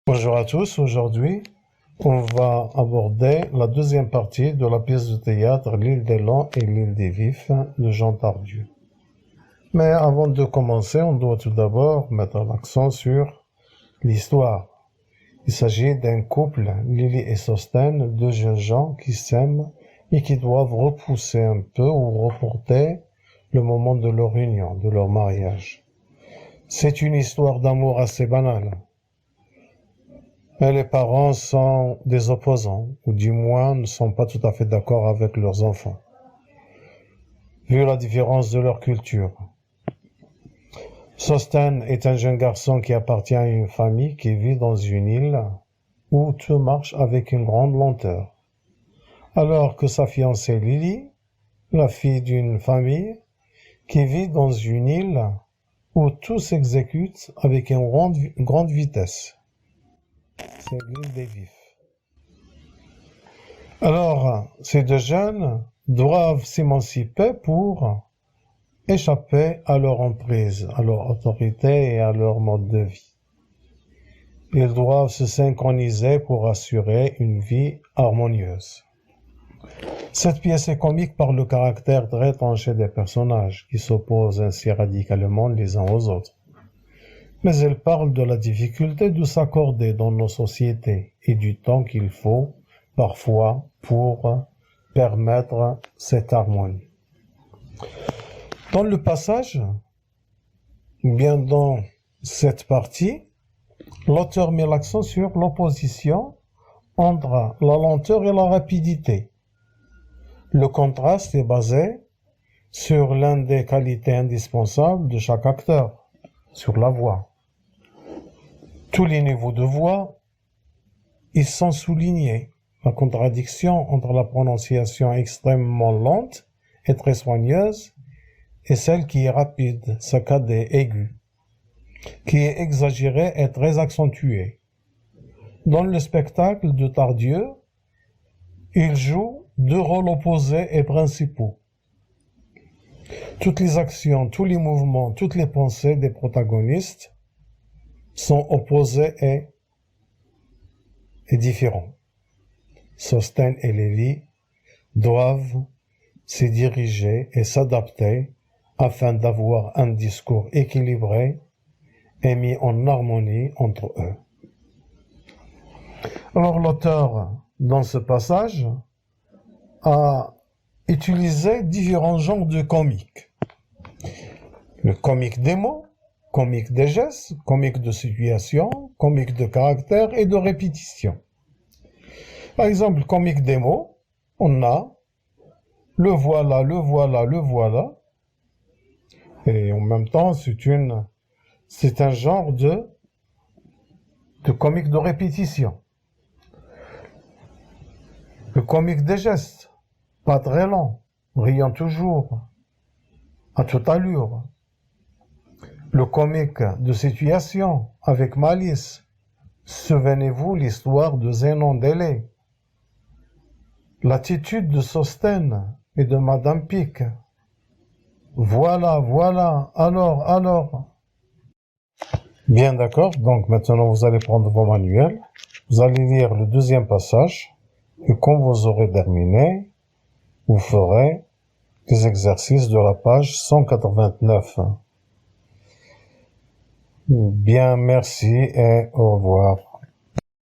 Bonjour à tous, aujourd'hui on va aborder la deuxième partie de la pièce de théâtre L'île des Lents et l'île des Vifs de Jean Tardieu. Mais avant de commencer, on doit tout d'abord mettre l'accent sur l'histoire. Il s'agit d'un couple, Lily et Sostène, deux jeunes gens qui s'aiment et qui doivent repousser un peu ou reporter le moment de leur union, de leur mariage. C'est une histoire d'amour assez banale. Mais les parents sont des opposants, ou du moins ne sont pas tout à fait d'accord avec leurs enfants, vu la différence de leur culture. Sostène est un jeune garçon qui appartient à une famille qui vit dans une île où tout marche avec une grande lenteur. Alors que sa fiancée Lily, la fille d'une famille qui vit dans une île où tout s'exécute avec une grande vitesse. C'est l'île des Vifs. Alors, ces deux jeunes doivent s'émanciper pour échapper à leur emprise, à leur autorité et à leur mode de vie. Ils doivent se synchroniser pour assurer une vie harmonieuse. Cette pièce est comique par le caractère très tranché des personnages, qui s'opposent ainsi radicalement les uns aux autres. Mais elle parle de la difficulté de s'accorder dans nos sociétés et du temps qu'il faut, parfois, pour permettre cette harmonie. Dans le passage, ou bien dans cette partie, l'auteur met l'accent sur l'opposition entre la lenteur et la rapidité. Le contraste est basé sur l'une des qualités indispensables de chaque acteur, sur la voix. Tous les niveaux de voix, ils sont soulignés. La contradiction entre la prononciation extrêmement lente et très soigneuse et celle qui est rapide, saccadée et aiguë, qui est exagérée et très accentuée. Dans le spectacle de Tardieu, il joue deux rôles opposés et principaux. Toutes les actions, tous les mouvements, toutes les pensées des protagonistes sont opposés et différents. Sostène et Lily doivent se diriger et s'adapter afin d'avoir un discours équilibré et mis en harmonie entre eux. Alors l'auteur, dans ce passage, a utilisé différents genres de comiques. Le comique des mots, comique des gestes, comique de situation, comique de caractère et de répétition. Par exemple, comique des mots, on a le voilà, le voilà, le voilà. Et en même temps, c'est un genre de comique de répétition. Le comique des gestes, pas très lent, riant toujours, à toute allure. Le comique de situation, avec malice. Souvenez-vous l'histoire de Zénon d'Élée. L'attitude de Sostène et de Madame Pic. Voilà, alors. Bien d'accord, donc maintenant vous allez prendre vos manuels, vous allez lire le deuxième passage, et quand vous aurez terminé, vous ferez les exercices de la page 189. Bien, merci et au revoir.